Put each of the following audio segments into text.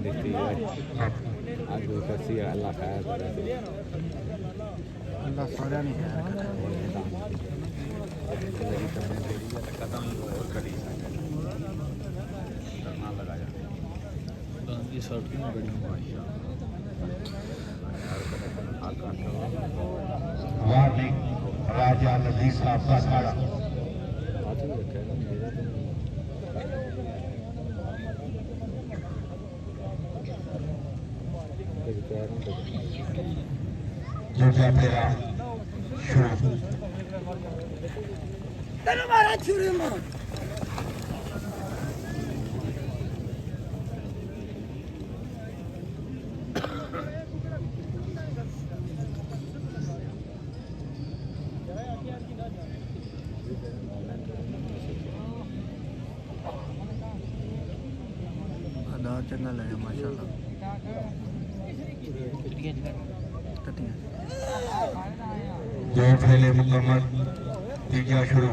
देती है आगे कैसी अल्लाह खैर करे अल्लाह सारा नहीं खैर करे कदम और करी करना लगाया गांधी शर्ट की बड़ी वार्निंग राजा नजीर साहब का अखाड़ा दूसरा फेरा शुरू तेरे मारा छुरी मार अदा चंगा लगे माशाल्लाह टटियां दो फेरे मुकम्मल तीजा शुरू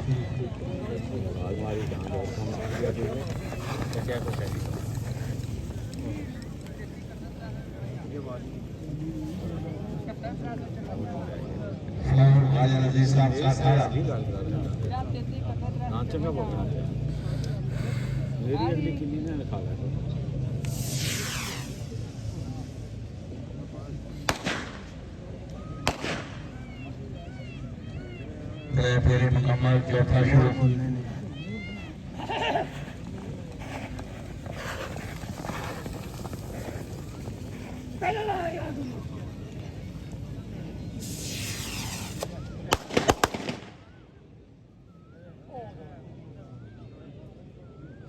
हमारी जान और कम कर दिया क्या कुछ है राजा नजीर साहब का अखाड़ा ना चंगा बोल रहा है मेरी अगली किली ने लिखा है फेरे मुकम्मल चौथा शुरू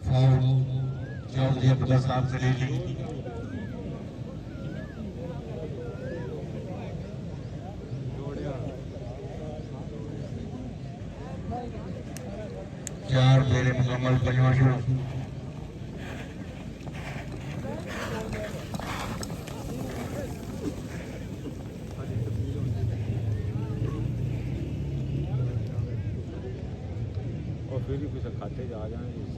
फाउल चौधरी अब्दुल्ला साहब से ले ली चार फेरे मुकम्मल पंजवा शुरू और फिर भी कुछ खाते जा जाएंगे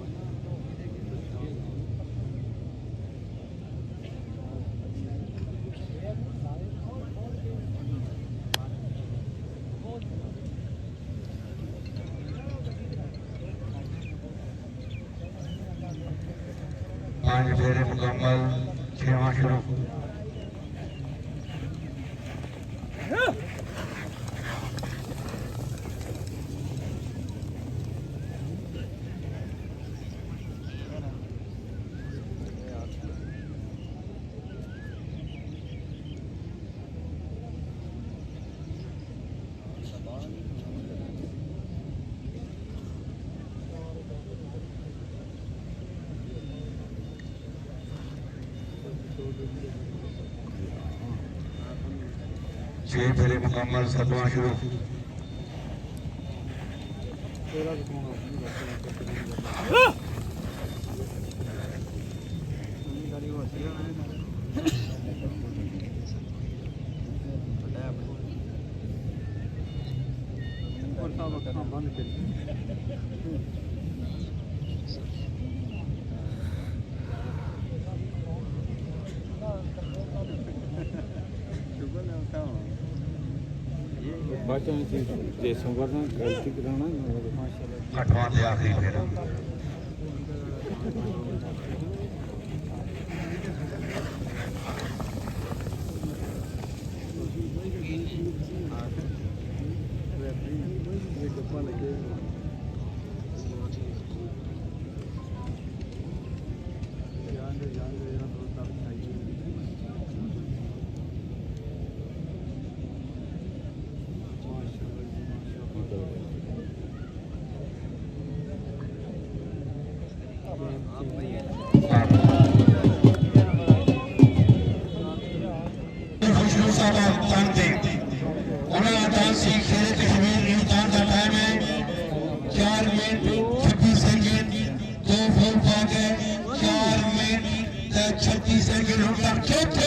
पांच फेरे मुकम्मल छठवां शुरू छह फेरे मुकम्मल सातवां शुरू बच्चों ने देशों करना गलती कराना आठवां ते आखिरी फेरा खुशबू साहब जानते उन्होंने डांसी खेल कश्मीर हिंदुस्तान का टाइम है 4 मिनट 26 सेकंड 2 फुल भाग है 4 मिनट 36 सेकंड होकर चौथे